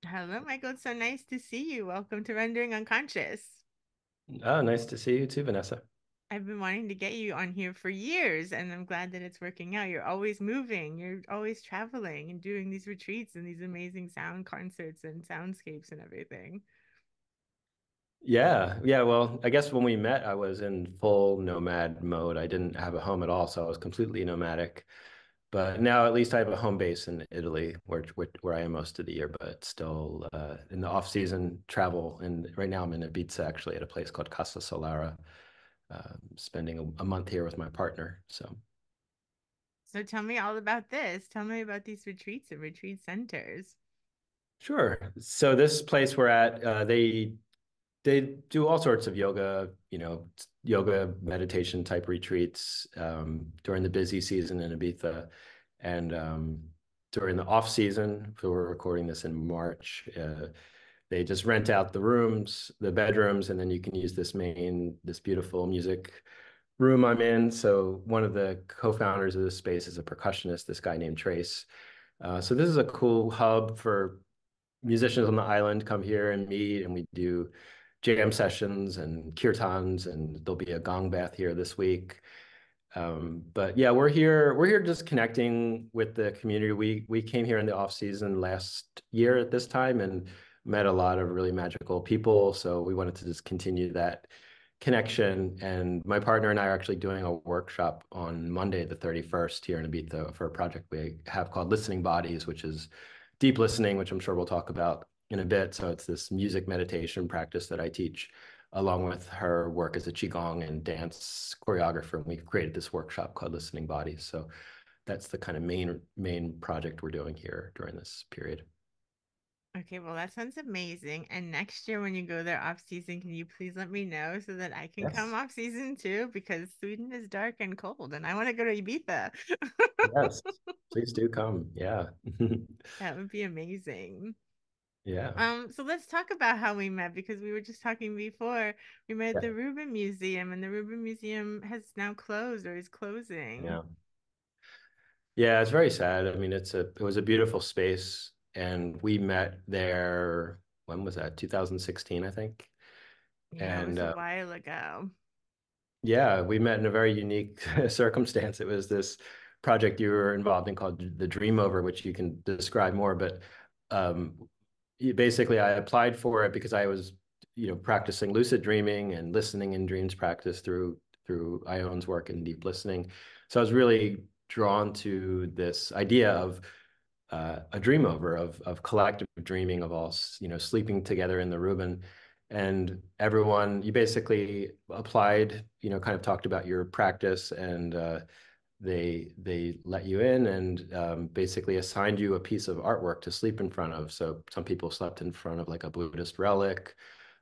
Hello, Michael. It's so nice to see you. Welcome to Rendering Unconscious. Oh, nice to see you too, Vanessa. I've been wanting to get you on here for years, and I'm glad that it's working out. You're always moving, you're always traveling and doing these retreats and these amazing sound concerts and soundscapes and everything. Yeah. Well, I guess when we met, I was in full nomad mode. I didn't have a home at all, so I was completely nomadic. But now at least I have a home base in Italy, where I am most of the year, but still in the off-season travel. And right now I'm in Ibiza, actually, at a place called Casa Solara, spending a month here with my partner. So So tell me all about this. Tell me about these retreats and retreat centers. sure. So this place we're at, they do all sorts of yoga, yoga meditation type retreats during the busy season in Ibiza. And during the off season, so we're recording this in March, they just rent out the rooms, the bedrooms, and then you can use this beautiful music room I'm in. So one of the co-founders of this space is a percussionist, this guy named Trace. So this is a cool hub for musicians on the island come here and meet, and we do jam sessions and kirtans, and there'll be a gong bath here this week. But yeah, we're here just connecting with the community. We came here in the off season last year at this time and met a lot of really magical people. So we wanted to just continue that connection. And my partner and I are actually doing a workshop on Monday, the 31st here in Ibiza for a project we have called Listening Bodies, which is deep listening, which I'm sure we'll talk about in a bit. So it's this music meditation practice that I teach along with her work as a qigong and dance choreographer. And we've created this workshop called Listening Bodies. So that's the kind of main project we're doing here during this period. Okay, well, that sounds amazing. And next year, when you go there off season, can you please let me know so that I can come Yes. off season too? Because Sweden is dark and cold, and I want to go to Ibiza. Yes. Please do come. Yeah. That would be amazing. Yeah. So let's talk about how we met because we were just talking before. We met at Yeah. the Rubin Museum, and the Rubin Museum has now closed or is closing. Yeah. Yeah, it's very sad. I mean, it was a beautiful space and we met there, when was that? 2016, I think. Yeah, it And was a while ago. yeah, we met in a very unique circumstance. It was this project you were involved in called the Dream Over, which you can describe more. But um, basically, I applied for it because I was, practicing lucid dreaming and listening in dreams practice through Ion's work in deep listening. So I was really drawn to this idea of a dream over of collective dreaming of all, sleeping together in the Rubin. And everyone, you basically applied, kind of talked about your practice, and they let you in and basically assigned you a piece of artwork to sleep in front of. So some people slept in front of like a Buddhist relic,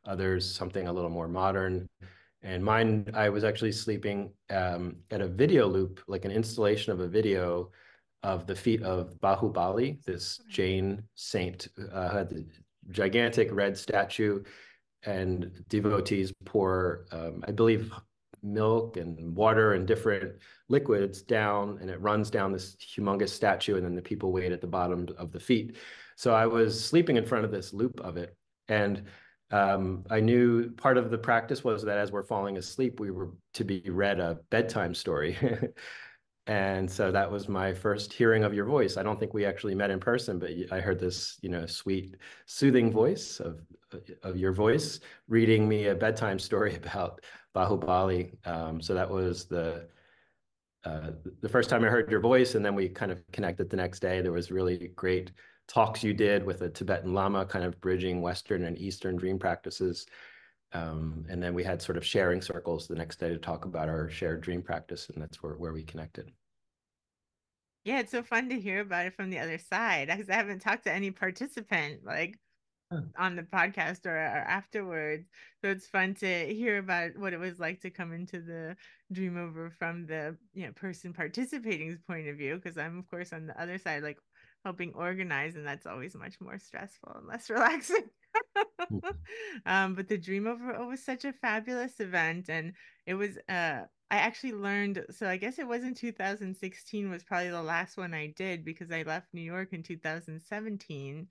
others something a little more modern. And mine, I was actually sleeping at a video loop, like an installation of a video of the feet of Bahubali, this Jain saint, who had the gigantic red statue, and devotees pour, I believe, milk and water and different liquids down, and it runs down this humongous statue, and then the people wait at the bottom of the feet. So I was sleeping in front of this loop of it, and I knew part of the practice was that as we're falling asleep, we were to be read a bedtime story. And so that was my first hearing of your voice. I don't think we actually met in person, but I heard this, sweet, soothing voice of your voice reading me a bedtime story about Bahubali. So that was the first time I heard your voice, and then we kind of connected the next day. There was really great talks you did with a Tibetan Lama, kind of bridging Western and Eastern dream practices. And then we had sort of sharing circles the next day to talk about our shared dream practice, and that's where we connected. Yeah, it's so fun to hear about it from the other side because I haven't talked to any participant like on the podcast or afterwards. So it's fun to hear about what it was like to come into the dream over from the person participating's point of view. Because I'm of course on the other side, like helping organize, and that's always much more stressful and less relaxing. But the Dream Over was such a fabulous event, and it was I actually learned, so I guess it was in 2016 was probably the last one I did because I left New York in 2017.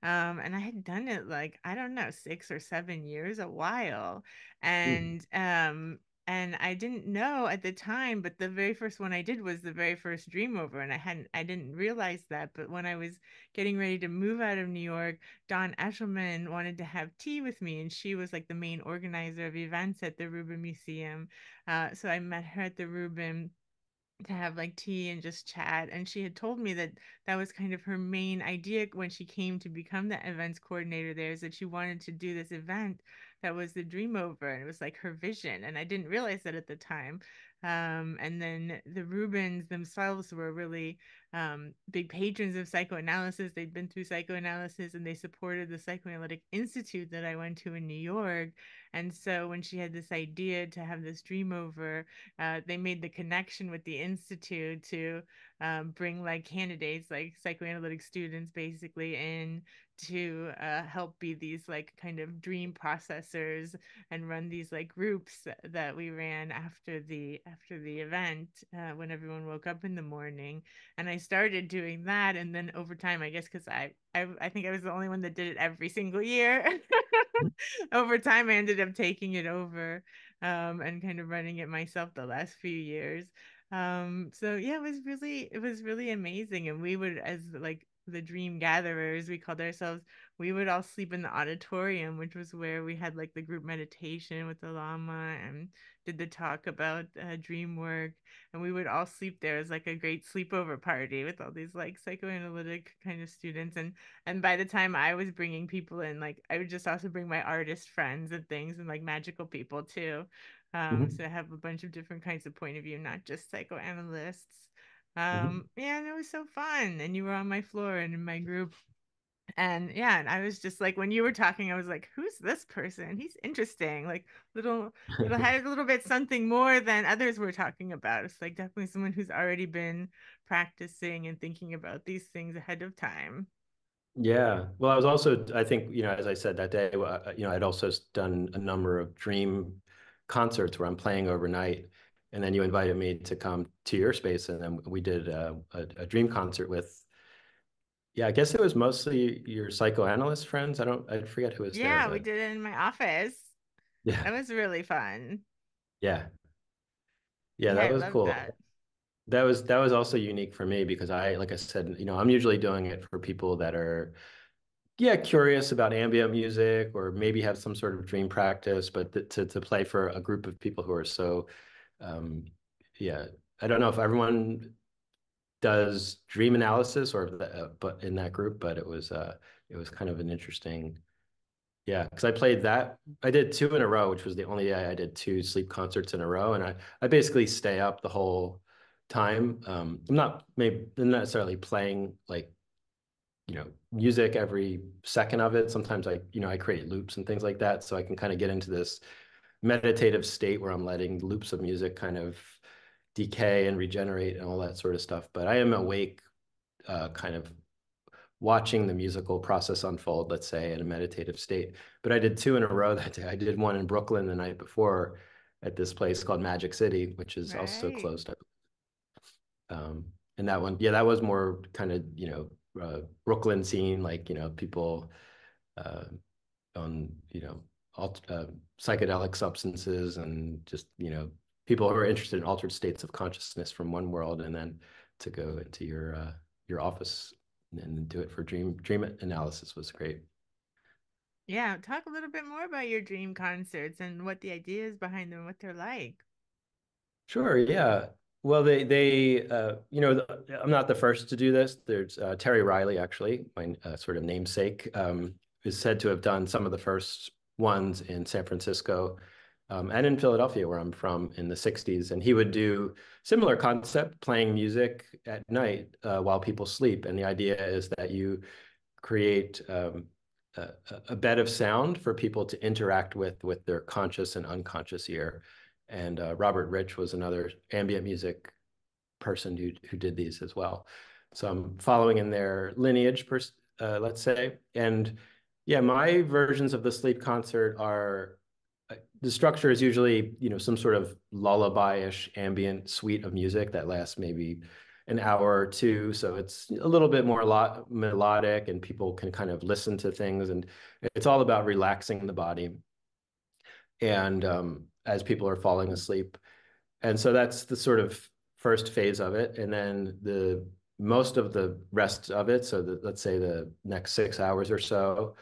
And I had done it like, I don't know, 6 or 7 years, a while. Mhm. And and I didn't know at the time, but the very first one I did was the very first Dream Over, and I didn't realize that. But when I was getting ready to move out of New York, Dawn Eshelman wanted to have tea with me, and she was like the main organizer of events at the Rubin Museum. So I met her at the Rubin to have like tea and just chat. And she had told me that that was kind of her main idea when she came to become the events coordinator there, is that she wanted to do this event that was the Dream Over. And it was like her vision. And I didn't realize that at the time. And then the Rubens themselves were really big patrons of psychoanalysis. They'd been through psychoanalysis and they supported the Psychoanalytic Institute that I went to in New York. And so when she had this idea to have this Dream Over, they made the connection with the institute to bring like candidates, like psychoanalytic students, basically in to help be these like kind of dream processors and run these like groups that we ran after the event when everyone woke up in the morning. And I started doing that, and then over time, I guess because I think I was the only one that did it every single year. Over time, I ended up taking it over and kind of running it myself the last few years. So yeah, it was really amazing. And we would, as like the dream gatherers, we called ourselves, we would all sleep in the auditorium, which was where we had like the group meditation with the Lama and did the talk about dream work. And we would all sleep there as like a great sleepover party with all these like psychoanalytic kind of students. And by the time I was bringing people in, like I would just also bring my artist friends and things and like magical people too. Mhm. So I have a bunch of different kinds of point of view, not just psychoanalysts. Mhm. Yeah, and it was so fun. And you were on my floor and in my group. And yeah, and I was just like, when you were talking, I was like, who's this person? He's interesting. Like little had a little bit something more than others were talking about. It's like definitely someone who's already been practicing and thinking about these things ahead of time. Yeah. Well, I was also, I think, as I said that day, I'd also done a number of dream concerts where I'm playing overnight. And then you invited me to come to your space, and then we did a dream concert with, yeah, I guess it was mostly your psychoanalyst friends. I forget who was there, Yeah, we but did it in my office. yeah, That was really fun. yeah, yeah, Yeah, that I was love cool. that. That was also unique for me because like I said, I'm usually doing it for people that are, yeah, curious about ambient music or maybe have some sort of dream practice, but to play for a group of people who are so, um, yeah, I don't know if everyone does dream analysis or but in that group, but it was kind of an interesting, yeah, because I did two in a row, which was the only day I did two sleep concerts in a row, and I basically stay up the whole time. I'm not necessarily playing like music every second of it. Sometimes I create loops and things like that, so I can kind of get into this meditative state where I'm letting loops of music kind of decay and regenerate and all that sort of stuff. But I am awake, kind of watching the musical process unfold, let's say, in a meditative state. But I did two in a row that day. I did one in Brooklyn the night before at this place called Magic City, which is also Right. closed up. And that one, yeah, that was more kind of, Brooklyn scene, like, people uh, on, alt psychedelic substances and just, people who are interested in altered states of consciousness from one world, and then to go into your office and do it for dream analysis was great. Yeah, talk a little bit more about your dream concerts and what the ideas behind them, what they're like. Sure, yeah. Well, I'm not the first to do this. There's Terry Reiley, actually, my sort of namesake, is said to have done some of the first ones in San Francisco, and in Philadelphia, where I'm from, in the 60s. And he would do similar concept, playing music at night while people sleep. And the idea is that you create a, a bed of sound for people to interact with their conscious and unconscious ear. And Robert Rich was another ambient music person who did these as well. So I'm following in their lineage, let's say. And Yeah, my versions of the sleep concert are the structure is usually, some sort of lullaby-ish ambient suite of music that lasts maybe an hour or two. So it's a little bit more melodic and people can kind of listen to things. And it's all about relaxing the body. And as people are falling asleep. And so that's the sort of first phase of it. And then the most of the rest of it, so let's say the next 6 hours or so,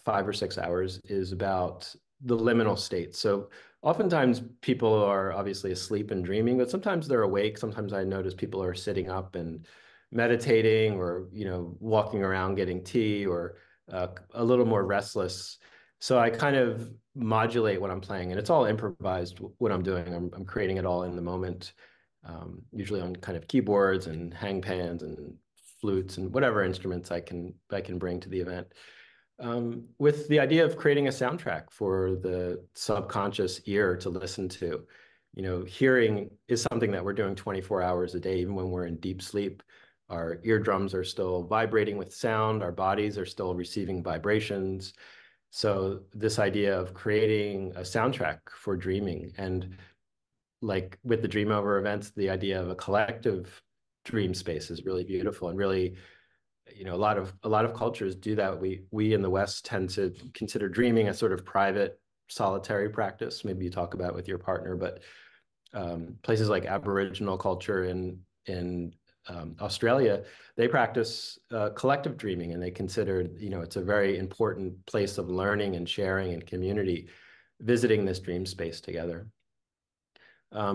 5 or 6 hours, is about the liminal state. So oftentimes people are obviously asleep and dreaming, but sometimes they're awake. Sometimes I notice people are sitting up and meditating or, walking around getting tea or a little more restless. So I kind of modulate what I'm playing, and it's all improvised what I'm doing. I'm creating it all in the moment, usually on kind of keyboards and hang pans and flutes and whatever instruments I can bring to the event, with the idea of creating a soundtrack for the subconscious ear to listen to. Hearing is something that we're doing 24 hours a day, even when we're in deep sleep. Our eardrums are still vibrating with sound, our bodies are still receiving vibrations. So this idea of creating a soundtrack for dreaming, and like with the Dream Over events, the idea of a collective dream space is really beautiful and really, a lot of cultures do that. We in the West tend to consider dreaming a sort of private, solitary practice. Maybe you talk about it with your partner, but places like Aboriginal culture in Australia, they practice collective dreaming, and they consider, it's a very important place of learning and sharing and community, visiting this dream space together.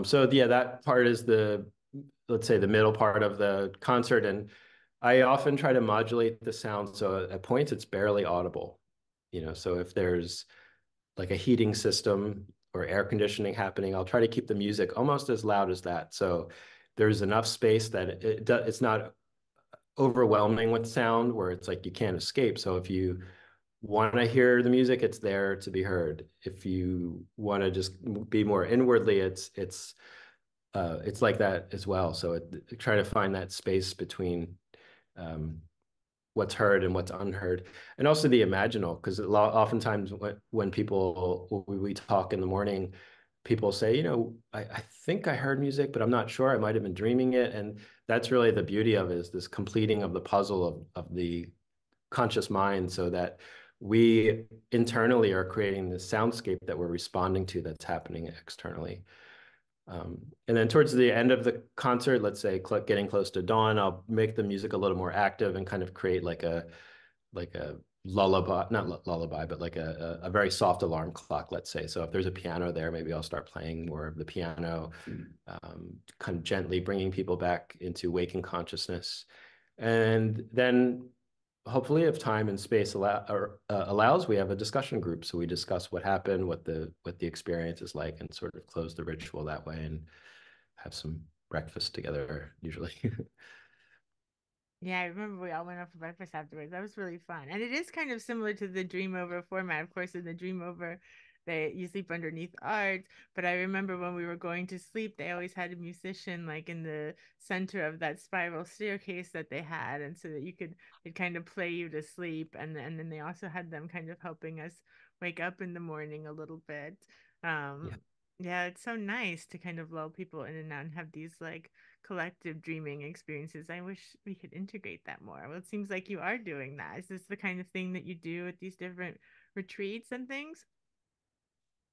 So yeah, that part is let's say, the middle part of the concert, and I often try to modulate the sound so at points it's barely audible. So if there's like a heating system or air conditioning happening, I'll try to keep the music almost as loud as that. So there's enough space that it's not overwhelming with sound where it's like you can't escape. So if you want to hear the music, it's there to be heard. If you want to just be more inwardly, it's like that as well. So try to find that space between um, what's heard and what's unheard, and also the imaginal, because oftentimes when we talk in the morning, people say, I think I heard music, but I'm not sure. I might have been dreaming it, and that's really the beauty of it, is this completing of the puzzle of the conscious mind, so that we internally are creating this soundscape that we're responding to that's happening externally. And then towards the end of the concert, let's say getting close to dawn, I'll make the music a little more active and kind of create like a lullaby, not lullaby, but like a very soft alarm clock, let's say. So if there's a piano there, maybe I'll start playing more of the piano, kind of gently bringing people back into waking consciousness. And then hopefully, if time and space allows, we have a discussion group. So we discuss what happened, what the experience is like, and sort of close the ritual that way and have some breakfast together, usually. Yeah, I remember we all went out for breakfast afterwards. That was really fun. And it is kind of similar to the Dream Over format. Of course, in the Dream Over, you sleep underneath art. But I remember when we were going to sleep, they always had a musician like in the center of that spiral staircase that they had, and so that it kind of play you to sleep. And then they also had them kind of helping us wake up in the morning a little bit. Yeah. Um, yeah, it's so nice to kind of lull people in and out and have these like collective dreaming experiences. I wish we could integrate that more. Well, it seems like you are doing that. Is this the kind of thing that you do at these different retreats and things?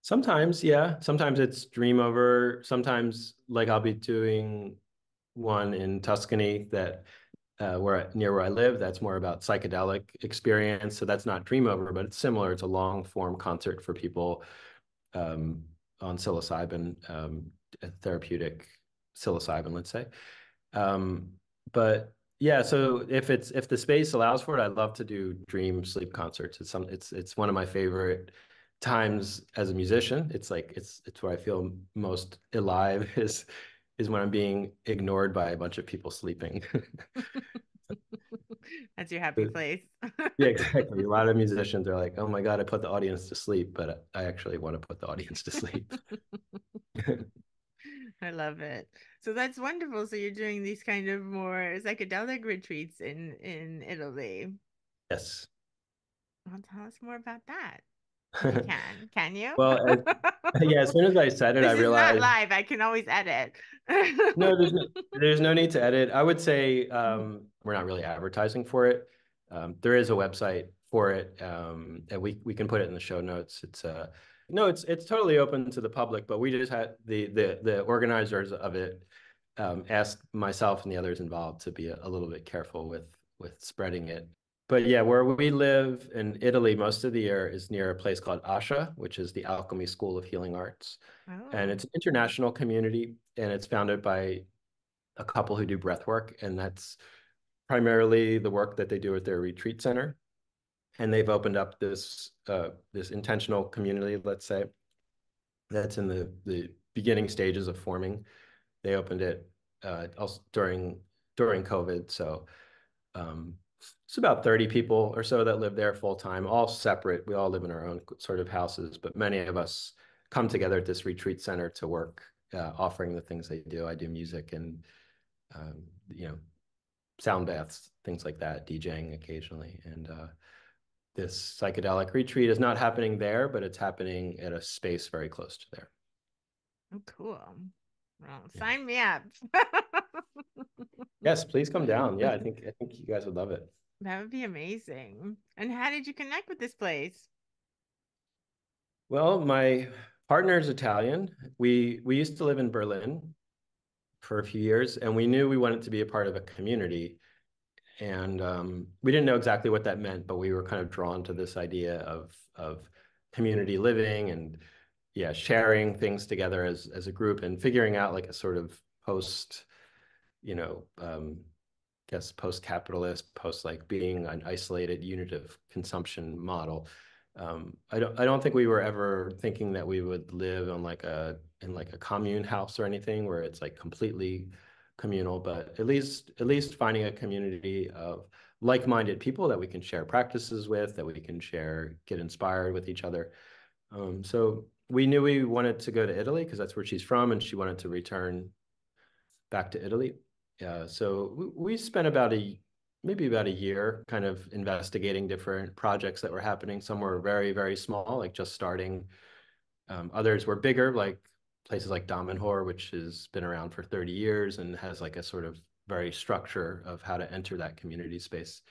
Sometimes, yeah. Sometimes it's dream over. Sometimes, like, I'll be doing one in Tuscany that near where I live. That's more about psychedelic experience. So that's not dream over, but it's similar. It's a long form concert for people um, on psilocybin, therapeutic psilocybin, let's say. Um, but yeah, so if the space allows for it, I'd love to do dream sleep concerts. It's one of my favorite times as a musician. It's like it's where I feel most alive is when I'm being ignored by a bunch of people sleeping. That's your happy place. Yeah, exactly. A lot of musicians are like, "Oh my God, I put the audience to sleep," but I actually want to put the audience to sleep. I love it. So that's wonderful. So you're doing these kind of more psychedelic retreats in Italy. Yes. Well, tell us more about that if you can. Can you? Well, yeah, as soon as I said it, I This is not realized live. I can always edit. no, there's no need to edit. I would say we're not really advertising for it. There is a website for it, and we can put it in the show notes. It's no, it's totally open to the public, but we just had the organizers of it asked myself and the others involved to be a little bit careful with spreading it. But yeah, where we live in Italy most of the year is near a place called Asha, which is the Alchemy School of Healing Arts. And Oh, it's an international community, and it's founded by a couple who do breath work, and that's primarily the work that they do at their retreat center. And they've opened up this intentional community, let's say, that's in the beginning stages of forming. They opened it also during COVID, so um, it's about 30 people or so that live there full time, all separate. We all live in our own sort of houses, but many of us come together at this retreat center to work, offering the things they do. I do music and you know, sound baths, things like that, DJing occasionally. And this psychedelic retreat is not happening there, but it's happening at a space very close to there. oh, cool. Well, Yeah. sign me up. Yes, please come down. Yeah, I think you guys would love it. That would be amazing. And how did you connect with this place? Well, my partner is Italian. We used to live in Berlin for a few years, and we knew we wanted to be a part of a community. And we didn't know exactly what that meant, but we were kind of drawn to this idea of community living and yeah, sharing things together as a group and figuring out like a sort of post, you know, guess post-capitalist, post like being an isolated unit of consumption model. I don't think we were ever thinking that we would live on like in like a commune house or anything where it's like completely communal, but at least finding a community of like-minded people that we can share practices with, that we can share, get inspired with each other. So we knew we wanted to go to Italy because that's where she's from, and she wanted to return back to Italy. So we spent maybe about a year kind of investigating different projects that were happening. Some were very, very small, like just starting. Others were bigger, like places like Damanhur, which has been around for 30 years and has like a sort of very structure of how to enter that community space.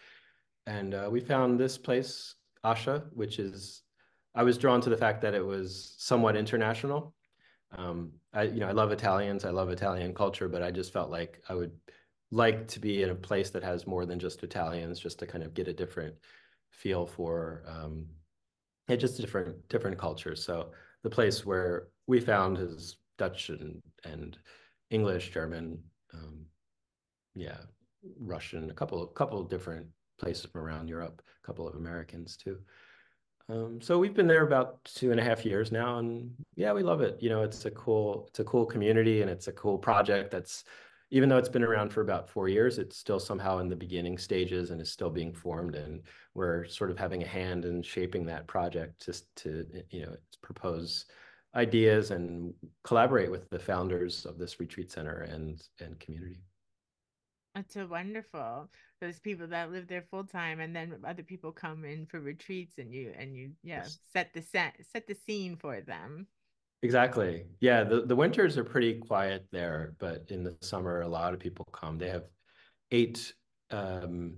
And we found this place, Asha, I was drawn to the fact that it was somewhat international. I love Italians. I love Italian culture, but I just felt like I would like to be in a place that has more than just Italians, just to kind of get a different feel for, yeah, just different cultures. So the place where we found is Dutch and English, German, yeah, Russian, a couple of different places from around Europe, a couple of Americans too. So we've been there about 2.5 years now, and yeah, we love it. You know, it's a cool community, and it's a cool project that's, even though it's been around for about 4 years, it's still somehow in the beginning stages and is still being formed. And we're sort of having a hand in shaping that project just to, you know, propose ideas and collaborate with the founders of this retreat center and community. That's so wonderful. Those people that live there full time, and then other people come in for retreats, and you yeah Yes. set the scene for them. Exactly. Yeah, the winters are pretty quiet there, but in the summer, a lot of people come. They have 8 um,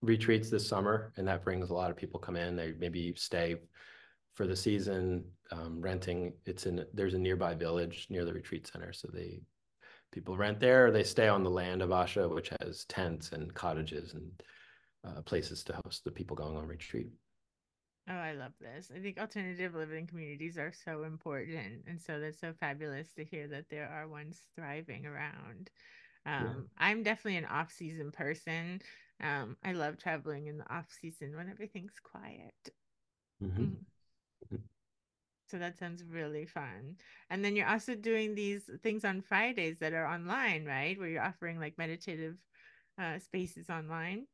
retreats this summer, and that brings a lot of people come in. They maybe stay for the season, renting. There's a nearby village near the retreat center, so people rent there. Or they stay on the land of Asha, which has tents and cottages and places to host the people going on retreat. Oh, I love this. I think alternative living communities are so important, and so that's so fabulous to hear that there are ones thriving around. Yeah. I'm definitely an off-season person. I love traveling in the off-season when everything's quiet. Hmm. Mhm. So that sounds really fun. And then you're also doing these things on Fridays that are online, right? Where you're offering like meditative spaces online.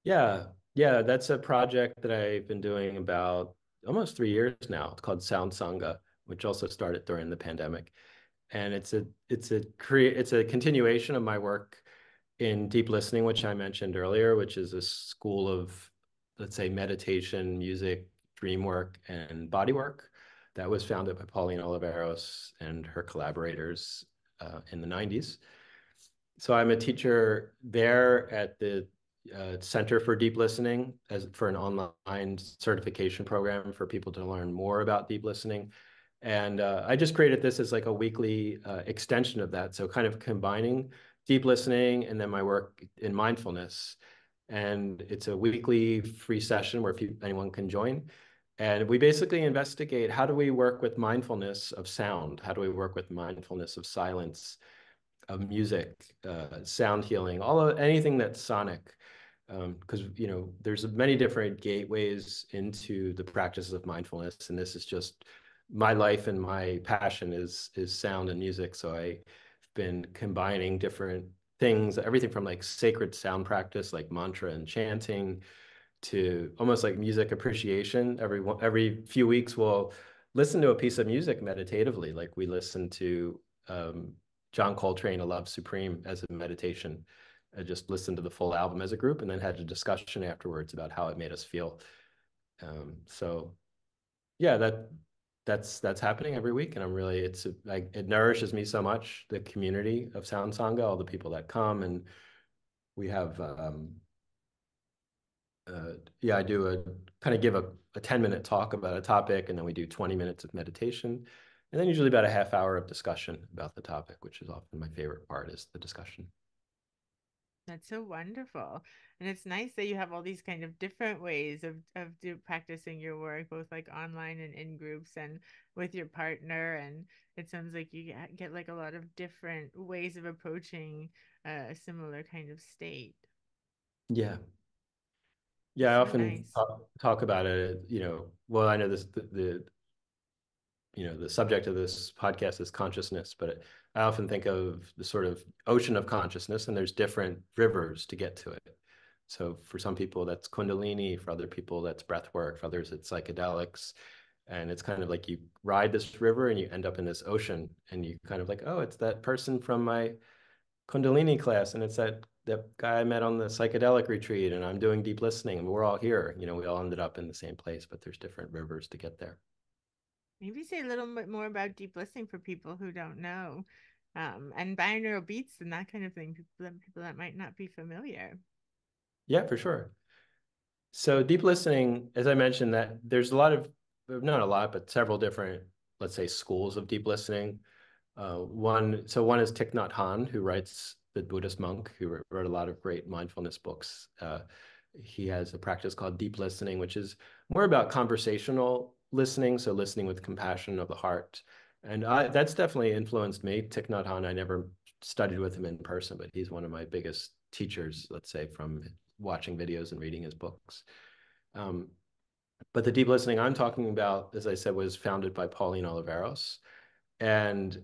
Yeah, yeah, that's a project that I've been doing about almost 3 years now. It's called Sound Sangha, which also started during the pandemic. And it's a continuation of my work in deep listening, which I mentioned earlier, which is a school of let's say, meditation, music, dream work, and body work. That was founded by Pauline Oliveros and her collaborators in the 90s. So I'm a teacher there at the Center for Deep Listening as for an online certification program for people to learn more about deep listening. And I just created this as like a weekly extension of that. So kind of combining deep listening and then my work in mindfulness. And it's a weekly free session where anyone can join. And we basically investigate, how do we work with mindfulness of sound? How do we work with mindfulness of silence, of music, sound healing, anything that's sonic? Because there's many different gateways into the practices of mindfulness, and this is just my life, and my passion is sound and music. So I've been combining different things, everything from like sacred sound practice, like mantra and chanting, to almost like music appreciation. Every few weeks, we'll listen to a piece of music meditatively, like we listen to John Coltrane, A Love Supreme, as a meditation. I just listened to the full album as a group and then had a discussion afterwards about how it made us feel. So yeah, that's happening every week, and I'm really, it nourishes me so much, the community of Sound Sangha, all the people that come, and we have yeah, I do kind of give a 10-minute talk about a topic, and then we do 20 minutes of meditation, and then usually about a half hour of discussion about the topic, which is often my favorite part, is the discussion. That's so wonderful. And it's nice that you have all these kind of different ways of practicing your work, both like online and in groups and with your partner. And it sounds like you get like a lot of different ways of approaching a similar kind of state. Yeah. Yeah, It's I so often nice. talk about it, well, I know the subject of this podcast is consciousness, but I often think of the sort of ocean of consciousness, and there's different rivers to get to it. So for some people, that's Kundalini. For other people, that's breath work. For others, it's psychedelics. And it's kind of like you ride this river and you end up in this ocean, and you kind of like, oh, it's that person from my Kundalini class, and it's that guy I met on the psychedelic retreat, and I'm doing deep listening, and we're all here. We all ended up in the same place, but there's different rivers to get there. Maybe say a little bit more about deep listening for people who don't know, and binaural beats and that kind of thing. People that might not be familiar. Yeah, for sure. So deep listening, as I mentioned, that there's a lot of, not a lot, but several different, let's say, schools of deep listening. One is Thich Nhat Hanh, who writes, the Buddhist monk who wrote a lot of great mindfulness books. He has a practice called deep listening, which is more about conversational listening, so listening with compassion of the heart. And that's definitely influenced me. Thich Nhat Hanh, I never studied with him in person, but he's one of my biggest teachers, let's say, from watching videos and reading his books. Um, but the deep listening I'm talking about, as I said, was founded by Pauline Oliveros. And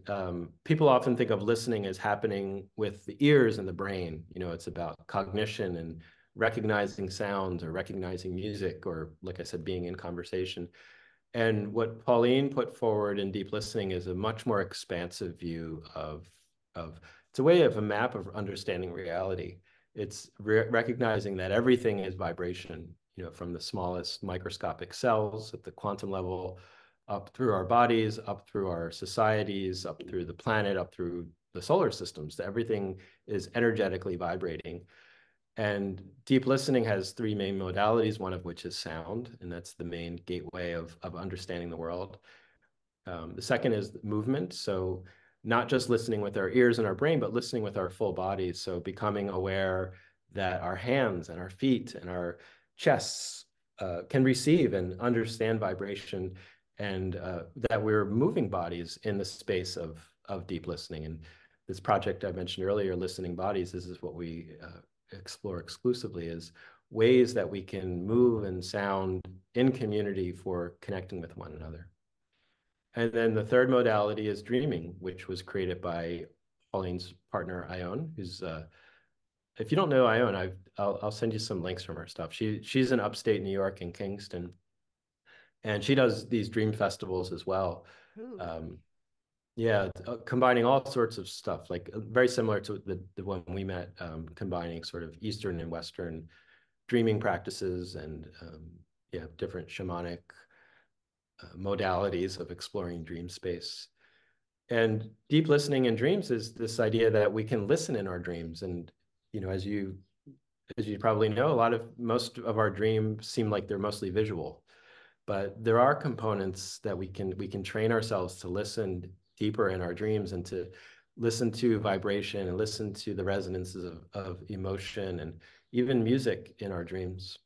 people often think of listening as happening with the ears and the brain. It's about cognition and recognizing sounds or recognizing music, or, like I said, being in conversation. And what Pauline put forward in deep listening is a much more expansive view of it's a way of a map of understanding reality. It's recognizing that everything is vibration, from the smallest microscopic cells at the quantum level, up through our bodies, up through our societies, up through the planet, up through the solar systems. Everything is energetically vibrating. And deep listening has three main modalities, one of which is sound, and that's the main gateway of understanding the world. The second is movement. So not just listening with our ears and our brain, but listening with our full bodies. So becoming aware that our hands and our feet and our chests can receive and understand vibration, and that we're moving bodies in the space of deep listening. And this project I mentioned earlier, Listening Bodies, this is what we explore exclusively, is ways that we can move and sound in community for connecting with one another. And then the third modality is dreaming, which was created by Pauline's partner, Ione, who's, if you don't know Ione, I'll send you some links from her stuff. She's in upstate New York in Kingston, and she does these dream festivals as well. Ooh. Um, yeah, combining all sorts of stuff, like very similar to the one we met, combining sort of Eastern and Western dreaming practices and yeah, different shamanic modalities of exploring dream space. And deep listening in dreams is this idea that we can listen in our dreams. And, you know, as you probably know, most of our dreams seem like they're mostly visual, but there are components that we can train ourselves to listen deeper in our dreams and to listen to vibration and listen to the resonances of emotion and even music in our dreams.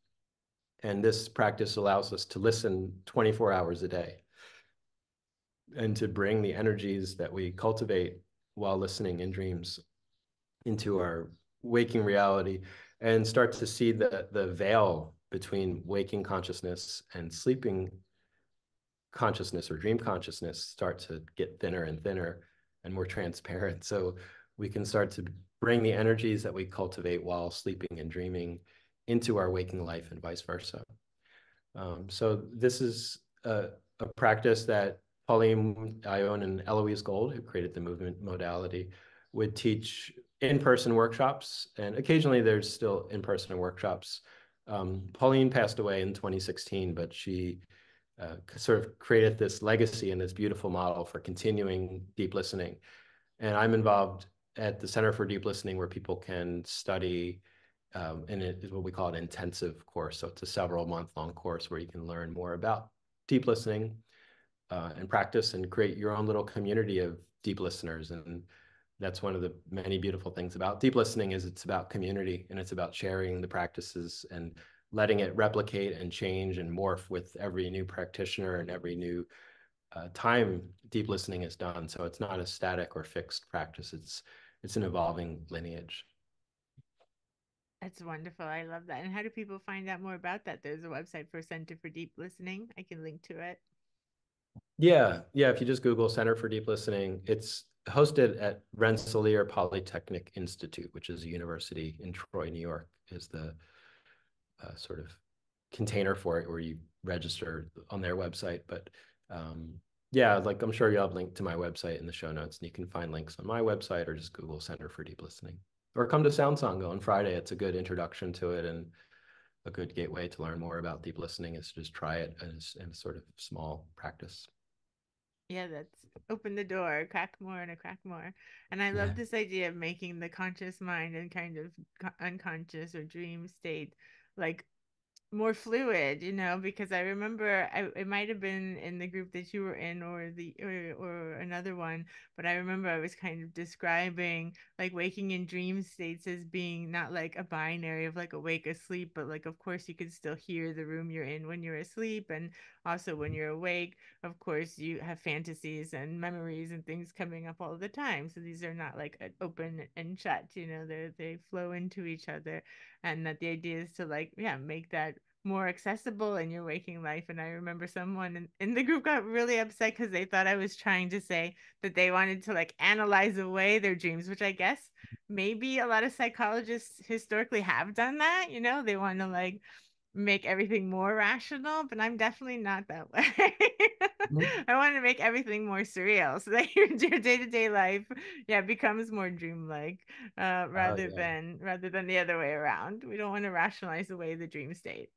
And this practice allows us to listen 24 hours a day and to bring the energies that we cultivate while listening in dreams into our waking reality and start to see the veil between waking consciousness and sleeping consciousness or dream consciousness start to get thinner and thinner and more transparent. So we can start to bring the energies that we cultivate while sleeping and dreaming into our waking life and vice versa. So this is a practice that Pauline Ione and Eloise Gold, who created the movement modality, would teach in-person workshops, and occasionally there's still in-person workshops. Pauline passed away in 2016, but she sort of created this legacy and this beautiful model for continuing deep listening. And I'm involved at the Center for Deep Listening, where people can study, and it is what we call an intensive course. So it's a several month-long course where you can learn more about deep listening and practice and create your own little community of deep listeners. And that's one of the many beautiful things about deep listening is it's about community and it's about sharing the practices and letting it replicate and change and morph with every new practitioner and every new time deep listening is done. So it's not a static or fixed practice. It's an evolving lineage. That's wonderful. I love that. And how do people find out more about that? There's a website for Center for Deep Listening. I can link to it. Yeah, yeah. If you just Google Center for Deep Listening, it's hosted at Rensselaer Polytechnic Institute, which is a university in Troy, New York, is the sort of container for it where you register on their website. But yeah, like I'm sure you'll have a link to my website in the show notes, and you can find links on my website or just Google Center for Deep Listening. Or come to Sangha on Friday. It's a good introduction to it and a good gateway to learn more about deep listening is to just try it in a sort of small practice. Yeah, that's open the door, crack more and a crack more. And I love Yeah. this idea of making the conscious mind and kind of unconscious or dream state like more fluid, because I remember it might have been in the group that you were in or another one, but I remember I was kind of describing like waking in dream states as being not like a binary of like awake asleep, but like of course you could still hear the room you're in when you're asleep, and also when you're awake, of course you have fantasies and memories and things coming up all the time. So these are not like open and shut, they flow into each other, and that the idea is to like, yeah, make that more accessible in your waking life. And I remember someone in the group got really upset because they thought I was trying to say that they wanted to like analyze away their dreams, which I guess maybe a lot of psychologists historically have done that. They want to like make everything more rational, but I'm definitely not that way. Mhm. I want to make everything more surreal so that your day-to-day life, yeah, becomes more dreamlike, Oh, rather yeah. than the other way around. We don't want to rationalize away the dream state.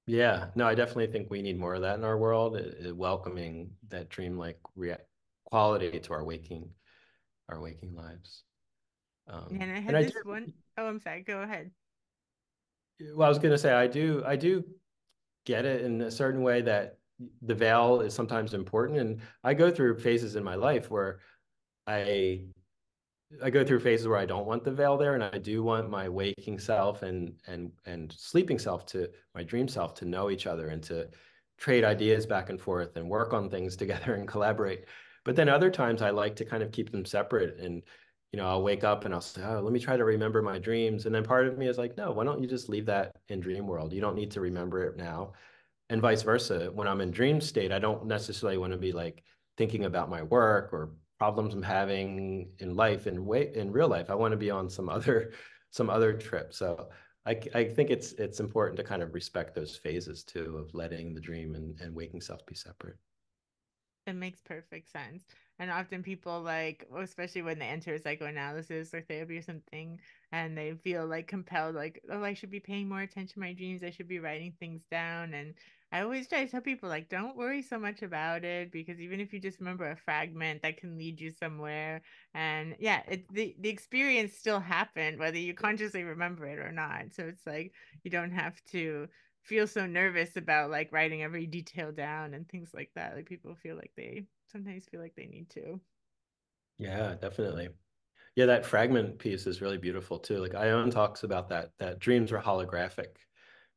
Yeah, no, I definitely think we need more of that in our world, welcoming that dreamlike quality to our waking lives. And I And had I do, this one, oh, I'm sorry, go ahead. well, I was going to say, I do get it in a certain way that the veil is sometimes important. And I go through phases in my life where I I go through phases where I don't want the veil there, and I do want my waking self and sleeping self to my dream self to know each other and to trade ideas back and forth and work on things together and collaborate. But then other times I like to kind of keep them separate, and I'll wake up and I'll say, oh, let me try to remember my dreams, and then part of me is like, no, why don't you just leave that in dream world? You don't need to remember it now, and vice versa. When I'm in dream state, I don't necessarily want to be like thinking about my work or problems I'm having in life and in real life. I want to be on some other trip. So I think it's important to kind of respect those phases too of letting the dream and waking self be separate. It makes perfect sense. And often people like, especially when they enter psychoanalysis or therapy or something, and they feel like compelled, like, oh, I should be paying more attention to my dreams, I should be writing things down. And I always try to tell people, like, don't worry so much about it, because even if you just remember a fragment, that can lead you somewhere. And yeah, the experience still happened, whether you consciously remember it or not. So it's like you don't have to feel so nervous about like writing every detail down and things like that. Like people feel like they sometimes feel like they need to. Yeah, definitely. Yeah, that fragment piece is really beautiful too. Like Ion talks about that dreams are holographic.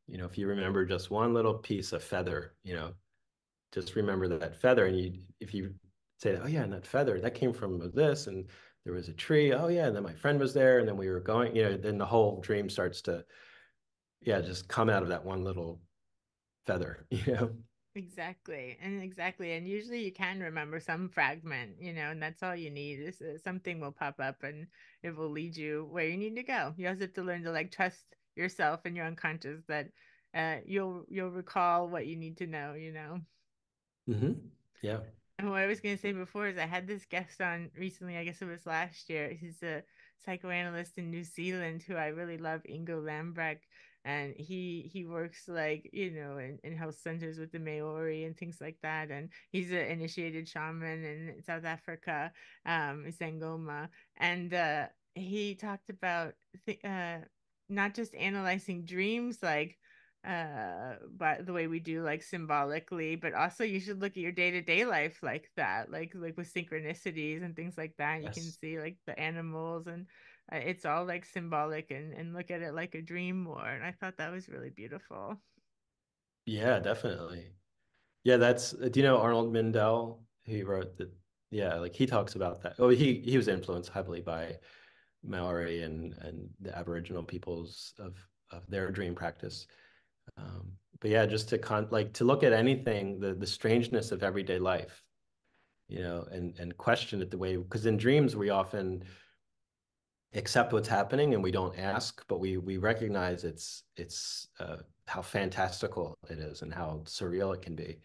If you remember just one little piece of feather, just remember that feather. And if you say, oh yeah, and that feather, that came from this, and there was a tree. Oh yeah, and then my friend was there, and then we were going, then the whole dream starts to, yeah, just come out of that one little feather, Exactly. And exactly. And usually you can remember some fragment, and that's all you need is something will pop up and it will lead you where you need to go. You also have to learn to like trust yourself and your unconscious that you'll recall what you need to know. Hmm. Yeah. And what I was going to say before is I had this guest on recently, I guess it was last year. He's a psychoanalyst in New Zealand who I really love, INGO Lambrecht. And he works like, in health centers with the Maori and things like that. And he's an initiated shaman in South Africa, Sangoma. And he talked about not just analyzing dreams, like but the way we do like symbolically, but also you should look at your day-to-day life like that, like with synchronicities and things like that. You can Yes. see like the animals, and it's all like symbolic, and look at it like a dream more. And I thought that was really beautiful. Yeah, definitely. Yeah, do you know Arnold Mindell? He wrote that, yeah, like he talks about that. Oh, he was influenced heavily by Maori and the Aboriginal peoples of their dream practice. But yeah, just to look at anything, the strangeness of everyday life, and question it the way, because in dreams we often accept what's happening and we don't ask, but we recognize it's how fantastical it is and how surreal it can be.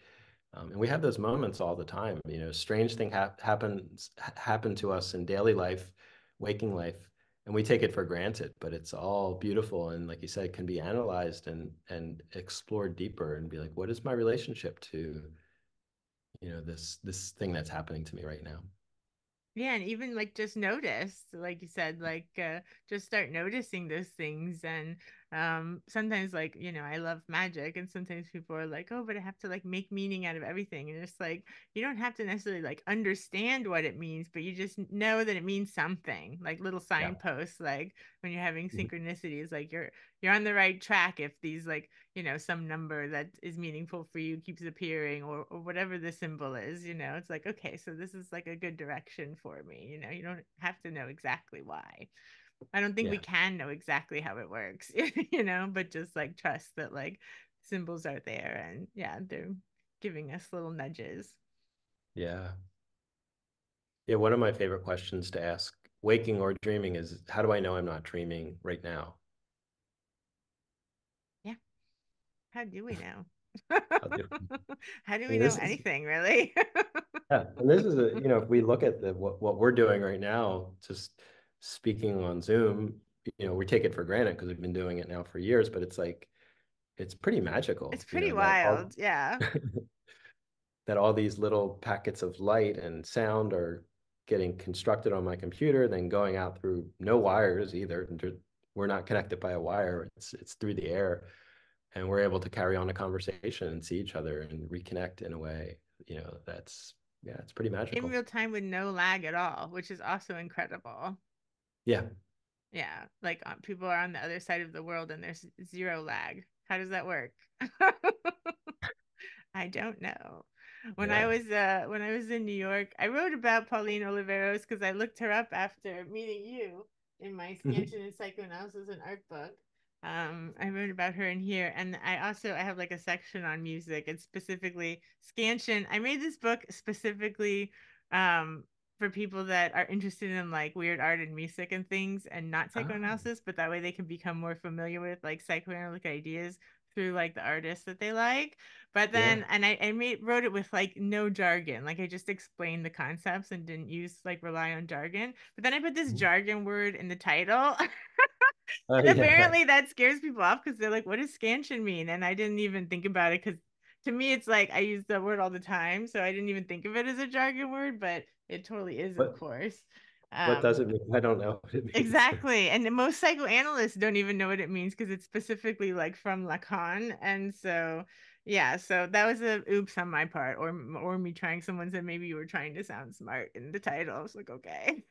And we have those moments all the time. Strange thing happen to us in daily life, waking life, and we take it for granted. But it's all beautiful, and like you said, can be analyzed and explored deeper, and be like, what is my relationship to this thing that's happening to me right now? Yeah, and even like just notice, like you said, like just start noticing those things. And sometimes like, I love magic, and sometimes people are like, "Oh, but I have to like make meaning out of everything." And it's like you don't have to necessarily like understand what it means, but you just know that it means something. Like little Yeah. signposts, like when you're having Mhm. synchronicities, like you're on the right track if these like, some number that is meaningful for you keeps appearing, or whatever the symbol is, it's like, okay, so this is like a good direction for me. You don't have to know exactly why. I don't think we Yeah. can know exactly how it works, but just like trust that like symbols are there, and yeah, they're giving us little nudges. Yeah. Yeah. One of my favorite questions to ask, waking or dreaming, is how do I know I'm not dreaming right now? Yeah. How do we know? How do How do we and know this is anything, really? Yeah, and this is if we look at what we're doing right now, just speaking on Zoom, we take it for granted because we've been doing it now for years, but it's like it's pretty It's magical, pretty that wild. Yeah. that all these little packets of light and sound are getting constructed on my computer, then going out through no wires either. We're not connected by a wire. It's through the air, and we're able to carry on a conversation and see each other and reconnect in a way, that's yeah, it's pretty In magical. real time with no lag at all, which is also incredible. Yeah. Yeah, like people are on the other side of the world and there's zero lag. How does that work? I don't know. Yeah. When I was in New York, I wrote about Pauline Oliveros because I looked her up after meeting you in my Mhm. Scansion and Psychoanalysis and Art book. I wrote about her in here, and I have like a section on music and specifically Scansion. I made this book specifically um for people that are interested in like weird art and music and things, and not Ah, psychoanalysis, but that way they can become more familiar with like psychoanalytic ideas through like the artists that they like. But Yeah. then, and I wrote it with like no jargon. Like I just explained the concepts and didn't use like rely on jargon. But then I put this Mhm. jargon word in the title. Oh And yeah. apparently that scares people off because they're like, what does scansion mean? And I didn't even think about it because to me, it's like I use the word all the time. So I didn't even think of it as a jargon word, but it totally is, of What course. what does Um, it mean? I don't know what it means. exactly. And most psychoanalysts don't even know what it means because it's specifically like from Lacan. And so, yeah, so that was a oops on my part, or me trying. Someone said maybe you were trying to sound smart in the title. I was like, okay.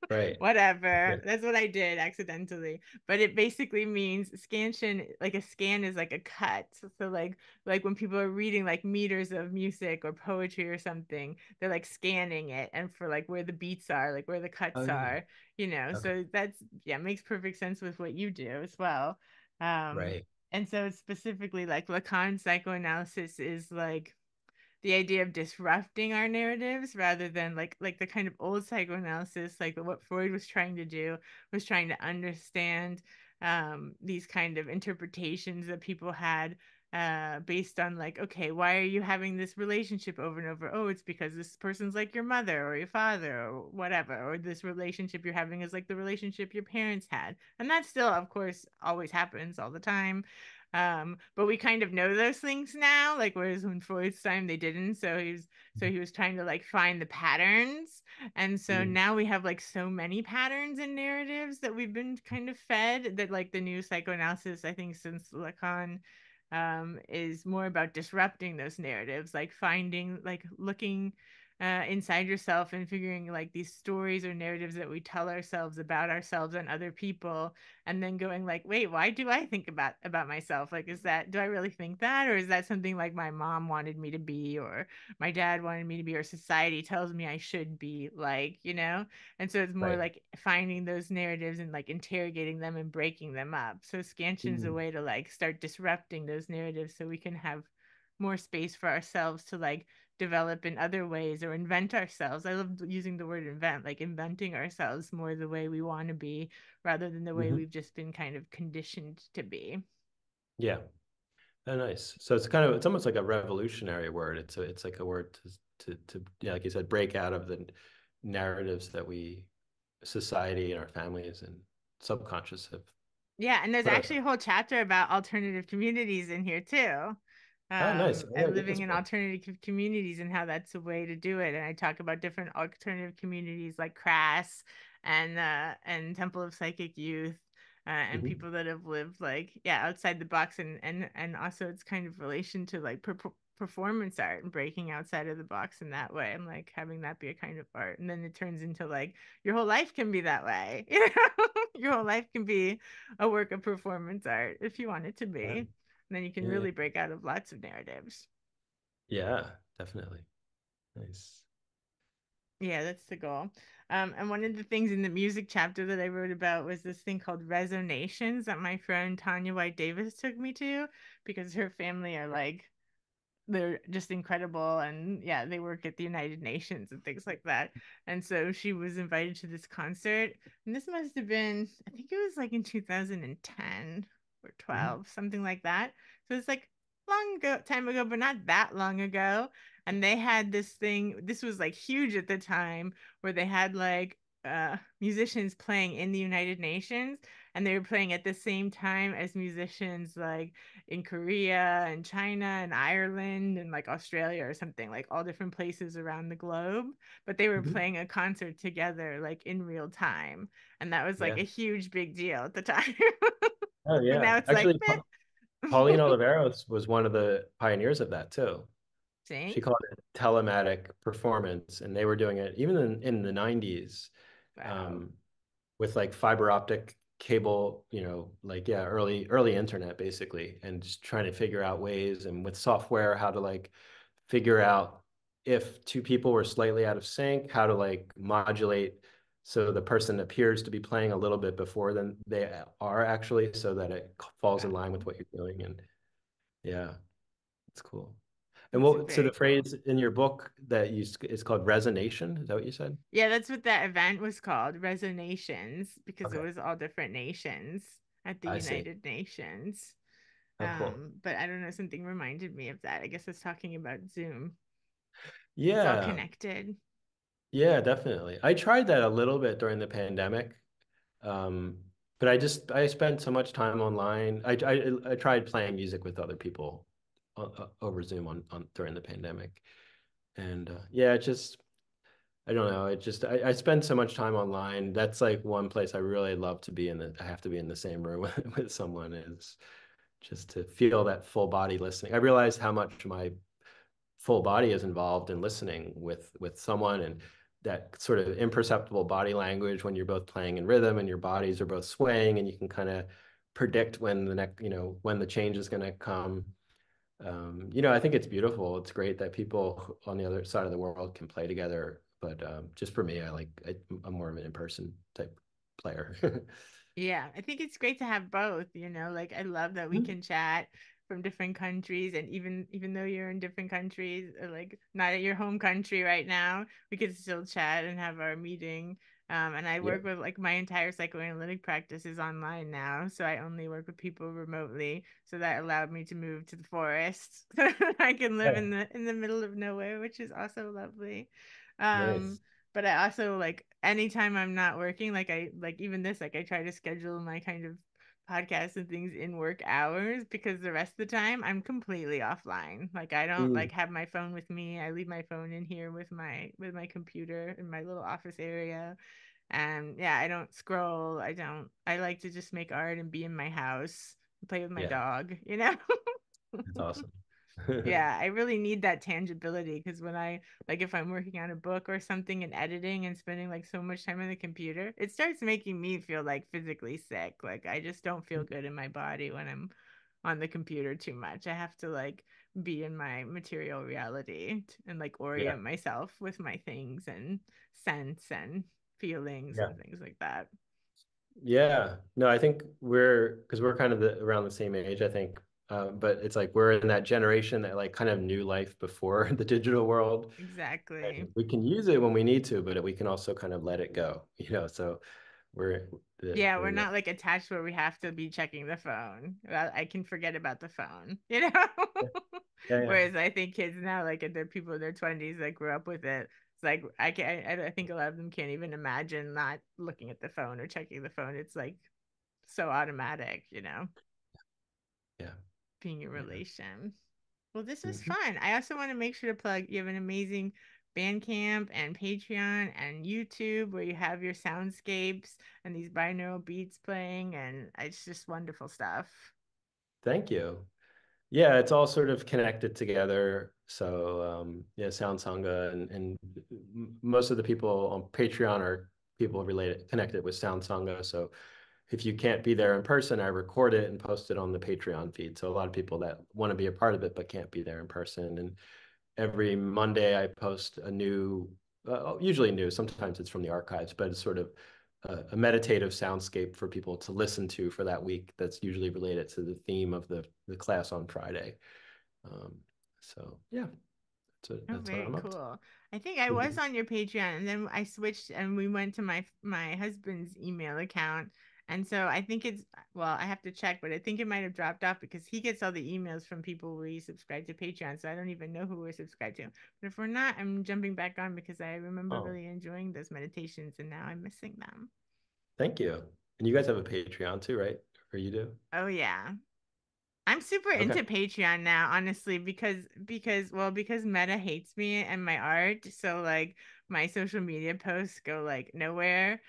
Right. Whatever. Okay. That's what I did accidentally. But it basically means scansion, like a scan is like a cut. So like when people are reading like meters of music or poetry or something, they're like scanning it and for like where the beats are, like where the Oh cuts yeah. are, you know. Okay. So that's yeah, makes perfect sense with what you do as well. Um Right. and so it's specifically like Lacan psychoanalysis is like the idea of disrupting our narratives rather than like the kind of old psychoanalysis like what Freud was trying to do was trying to understand these kind of interpretations that people had based on like okay, why are you having this relationship over and over? Oh, it's because this person's like your mother or your father or whatever, or this relationship you're having is like the relationship your parents had, and that still of course always happens all the time. But we kind of know those things now, like whereas when Freud's time they didn't. So he was trying to like find the patterns. And so Mhm. now we have like so many patterns and narratives that we've been kind of fed that like the new psychoanalysis, I think since Lacan, is more about disrupting those narratives, like finding, like looking inside yourself and figuring like these stories or narratives that we tell ourselves about ourselves and other people, and then going like, wait, why do I think about myself? Like, is that, do I really think that, or is that something like my mom wanted me to be, or my dad wanted me to be, or society tells me I should be, like, you know? And so it's more Right. like finding those narratives and like interrogating them and breaking them up. So scansion's a Mm. way to like start disrupting those narratives so we can have more space for ourselves to like develop in other ways or invent ourselves. I love using the word invent, like inventing ourselves more the way we want to be rather than the way Mhm. we've just been kind of conditioned to be. Yeah. Oh, nice. So it's kind of it's almost like a revolutionary word. It's like a word to yeah, like you said, break out of the narratives that we society and our families and subconscious have Yeah, and there's put us. actually a whole chapter about alternative communities in here too. Oh, nice. I gotta And get living this in book. alternative communities and how that's a way to do it. And I talk about different alternative communities like Crass and Temple of Psychic Youth, and Mhm. people that have lived like yeah outside the box, and also it's kind of relation to like performance art and breaking outside of the box in that way, and like having that be a kind of art, and then it turns into like your whole life can be that way. You know, your whole life can be a work of performance art if you want it to be. Yeah. And then you can Yeah. really break out of lots of narratives. Yeah, definitely. Nice. Yeah, that's the goal. And one of the things in the music chapter that I wrote about was this thing called resonations that my friend Tanya White Davis took me to because her family are like they're just incredible, and yeah, they work at the United Nations and things like that. And so she was invited to this concert, and this must have been, I think it was like in 2010 or Mhm. 12, something like that. So it's like long ago, time ago, but not that long ago. And they had this thing, this was like huge at the time, where they had like musicians playing in the United Nations, and they were playing at the same time as musicians like in Korea and China and Ireland and like Australia or something, like all different places around the globe. But they were Mhm. playing a concert together, like in real time. And that was like Yeah. a huge big deal at the time. Oh And now yeah. it's like, Actually, meh. Pauline Oliveros was one of the pioneers of that too. See? She called it telematic performance, and they were doing it even in the 90s, Wow. um, with like fiber optic cable, like yeah, early internet basically, and just trying to figure out ways and with software how to like figure out if two people were slightly out of sync, how to like modulate so the person appears to be playing a little bit before than they are actually, so that it falls in line Wow. with what you're doing. And yeah, it's cool. And It's what, so the very cool. phrase in your book that you is called resonation, is that what you said? Yeah, that's what that event was called, Resonations, because it Okay, was all different nations at the I see. United Nations. Oh, cool. But I don't know, something reminded me of that. I guess I was talking about Zoom. It's all Yeah, connected. yeah, definitely. I tried that a little bit during the pandemic. Um, but I spent so much time online. I tried playing music with other people over Zoom on during the pandemic. And yeah, it just I don't know. I spend so much time online. That's like one place I really love to be in. I have to be in the same room with someone, is just to feel that full body listening. I realized how much my full body is involved in listening with someone, and that sort of imperceptible body language when you're both playing in rhythm and your bodies are both swaying, and you can kind of predict when the next, when the change is going to come. I think it's beautiful. It's great that people on the other side of the world can play together. But just for me, I'm more of an in-person type player. Yeah, I think it's great to have both, like I love that we can chat from different countries, and even though you're in different countries, or like not at your home country right now, we could still chat and have our meeting. And I Yeah. work with, like, my entire psychoanalytic practice is online now, so I only work with people remotely. So that allowed me to move to the forest. I can live Yeah. in the middle of nowhere, which is also lovely. Um, Nice. but I also, like, anytime I'm not working, like I like even this, like I try to schedule my kind of podcasts and things in work hours, because the rest of the time I'm completely offline. Like I don't Mm, like have my phone with me. I leave my phone in here with my computer in my little office area. And yeah, I don't scroll. I like to just make art and be in my house, play with my yeah, dog. that's awesome. Yeah, I really need that tangibility, because when I, like, if I'm working on a book or something and editing and spending like so much time on the computer, it starts making me feel like physically sick. Like I just don't feel good in my body when I'm on the computer too much. I have to, like, be in my material reality and like Yeah. orient myself with my things and scents and feelings Yeah. and things like that. Yeah. No, I think because we're kind of around the same age, I think. But it's like we're in that generation that like kind of knew life before the digital world. Exactly. And we can use it when we need to, but we can also kind of let it go, So Yeah, we're we're in that. not like attached where we have to be checking the phone. Well, I can forget about the phone. Yeah. Yeah. Yeah. Whereas I think kids now, like, they're people in their 20s that grew up with it. It's like I can I think a lot of them can't even imagine not looking at the phone or checking the phone. It's like so automatic, Yeah. being a Yeah. relation. Well, this was Mhm. fun. I also want to make sure to plug, you have an amazing Bandcamp and Patreon and YouTube where you have your soundscapes and these binaural beats playing, and it's just wonderful stuff. Thank you. Yeah, it's all sort of connected together. So yeah, Sound Sangha and most of the people on Patreon are people related connected with Sound Sangha. So if you can't be there in person, I record it and post it on the Patreon feed. So a lot of people that want to be a part of it but can't be there in person. And every Monday I post a new, usually new, sometimes it's from the archives, but it's sort of a meditative soundscape for people to listen to for that week that's usually related to the theme of the class on Friday. Um, so yeah, Oh, that's what very I'm up cool. I think I to. was on your Patreon, and then I switched and we went to my husband's email account. And so I think it's, well, I have to check, but I think it might have dropped off because he gets all the emails from people we subscribe to Patreon. So I don't even know who we're subscribed to. But if we're not, I'm jumping back on because I remember Oh, really enjoying those meditations and now I'm missing them. thank you. And you guys have a Patreon too, right? Or you do? Oh yeah. I'm super Okay. into Patreon now, honestly, because Meta hates me and my art, so like my social media posts go like nowhere.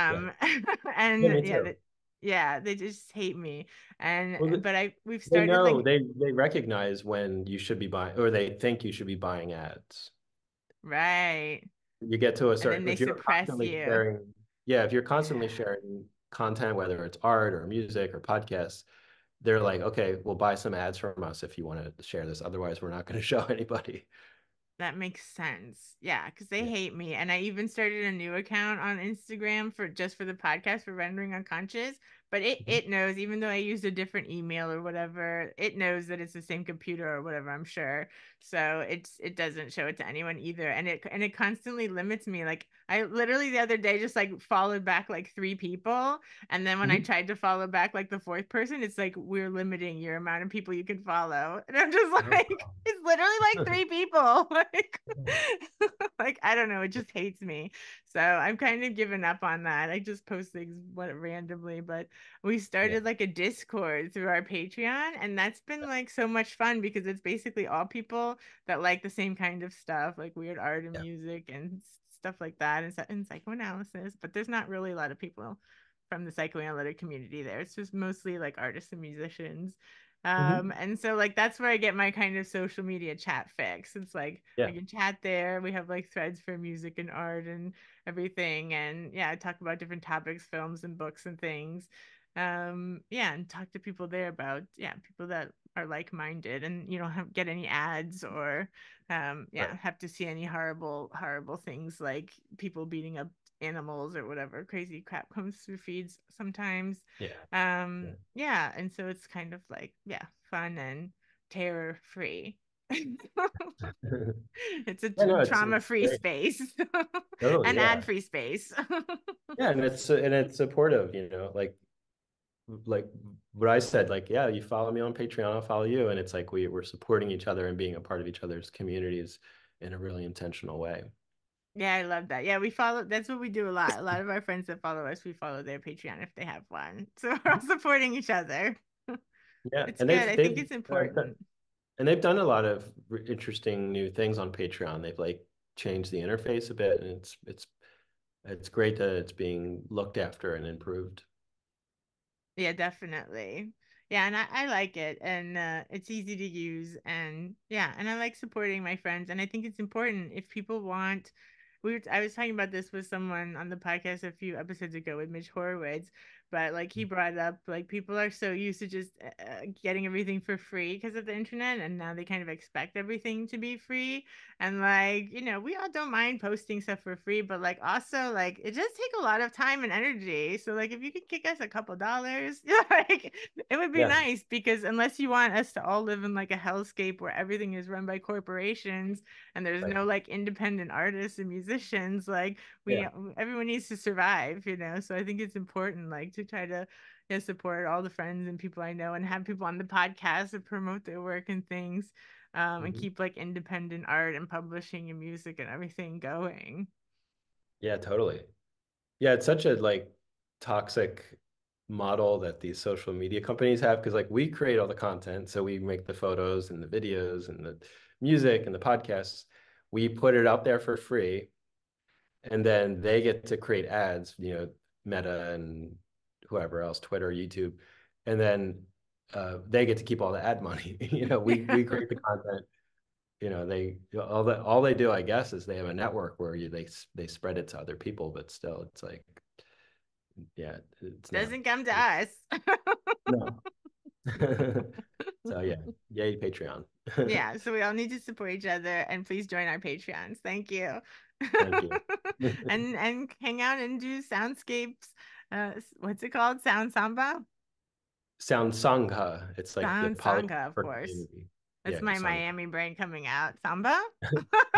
Yeah. Um Yeah, and me too. yeah, they just hate me. And Well, but we've they started, know like, they recognize when you should be buying, or they think you should be buying ads. right. You get to a And then certain, they if you're suppress constantly you. sharing, yeah, if you're constantly Yeah. sharing content, whether it's art or music or podcasts, they're like, okay, we'll buy some ads from us if you want to share this. Otherwise, we're not going to show anybody. That makes sense. Yeah, because they Yeah. hate me. And I even started a new account on Instagram for just for the podcast for Rendering Unconscious but it knows, even though I used a different email or whatever, it knows that it's the same computer or whatever, I'm sure. So it doesn't show it to anyone either. And it constantly limits me. Like I literally the other day just like followed back like three people. And then when I Mhm. tried to follow back like the fourth person, it's like we're limiting your amount of people you can follow. And I'm just Oh, like, it's literally like wow. three people. Like like I don't know, it just hates me. So I'm kind of given up on that. I just post things what randomly, but we Yeah. started like a Discord through our Patreon, and that's been like so much fun because it's basically all people that like the same kind of stuff, like weird art and Yeah. music and stuff like that, and psychoanalysis. But there's not really a lot of people from the psychoanalytic community there. It's just mostly like artists and musicians. Mhm. And so like that's where I get my kind of social media chat fix. It's like I Yeah. can chat there. We have like threads for music and art and everything. And yeah, I talk about different topics, films and books and things. Yeah, and talk to people there about yeah, people that are like-minded, and you don't get any ads or Right. yeah, have to see any horrible things like people beating up animals or whatever crazy crap comes through feeds sometimes. Yeah. Yeah. Yeah, and so it's kind of like yeah, fun and terror free. It's a Yeah, no, trauma it's free great. space. Totally, An yeah. ad free space. Yeah, and it's supportive, like what I said, like, yeah, you follow me on Patreon, I'll follow you. And it's like we're supporting each other and being a part of each other's communities in a really intentional way. Yeah, I love that. Yeah, we follow, that's what we do a lot. A lot of our friends that follow us, we follow their Patreon if they have one. So we're all supporting each other. Yeah, It's and good. I think it's done- important. and they've done a lot of interesting new things on Patreon. They've like changed the interface a bit, and it's great that it's being looked after and improved. Yeah, definitely. Yeah, and I like it, and it's easy to use, and yeah, and I like supporting my friends, and I think it's important if people want. I was talking about this with someone on the podcast a few episodes ago with Mitch Horowitz, but like he brought up like people are so used to just getting everything for free because of the internet, and now they kind of expect everything to be free, and like we all don't mind posting stuff for free, but like also like it does take a lot of time and energy. So like if you could kick us a couple dollars, like it would be Yeah, nice, because unless you want us to all live in like a hellscape where everything is run by corporations and there's right. no like independent artists and musicians, like Yeah. we everyone needs to survive. So I think it's important like to try to support all the friends and people I know and have people on the podcast to promote their work and things, and Mhm. keep like independent art and publishing and music and everything going. Yeah, totally. Yeah, it's such a like toxic model that these social media companies have because like we create all the content, so we make the photos and the videos and the music and the podcasts. We put it out there for free, and then they get to create ads, Meta and whoever else, Twitter, YouTube, and then they get to keep all the ad money. We Yeah. create the content. All they do, I guess, is they have a network where they spread it to other people, but still, it's like, yeah, it's not. Doesn't come to us. No. So yeah, yay Patreon. Yeah, so we all need to support each other, and please join our Patreons. Thank you. Thank you. And hang out and do soundscapes. What's it called? Sound Samba? Sound Sangha. It's like the Sound poly Sangha, of for course. community. That's Yeah, my Sangha. Miami brain coming out. Samba?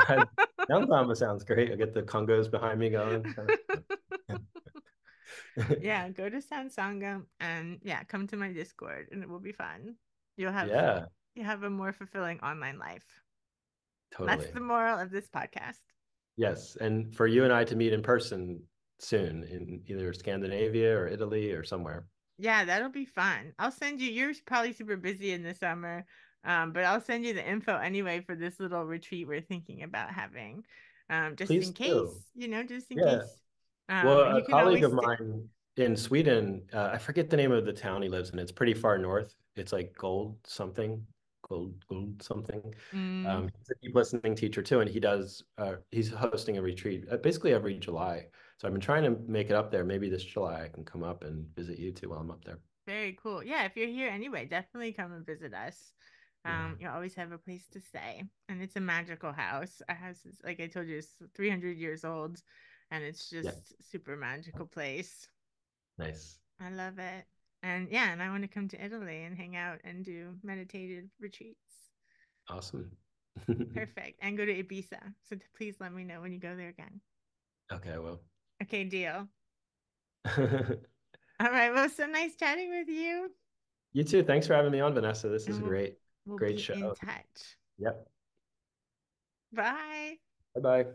Sound Samba sounds great. I get the congos behind me going. Yeah, go to Sound Sangha and yeah, come to my Discord and it will be fun. You'll have Yeah, you have a more fulfilling online life. That's totally. the moral of this podcast. Yes, and for you and I to meet in person soon in either Scandinavia or Italy or somewhere. Yeah, that'll be fun. I'll send you, you're probably super busy in the summer, but I'll send you the info anyway for this little retreat we're thinking about having. Just Please in case, do. just in Yeah. case. Well, And a you can colleague always of mine in Sweden, I forget the name of the town he lives in. It's pretty far north. It's like Gold something. mm, He's a deep listening teacher too, and he's hosting a retreat basically every July. So I've been trying to make it up there. Maybe this July I can come up and visit you too while I'm up there. very cool. Yeah, if you're here anyway, definitely come and visit us. Yeah. You always have a place to stay, and it's a magical house. Our house is, like I told you, it's 300 years old, and it's Yeah. just super magical place. Nice. I love it. And yeah, and I want to come to Italy and hang out and do meditative retreats. Awesome. Perfect. And go to Ibiza. So please let me know when you go there again. Okay, well. Okay, deal. All right. Well, so nice chatting with you. You too. Thanks for having me on, Vanessa. This is And a we'll great be show. in touch. Yep. Bye. Bye-bye.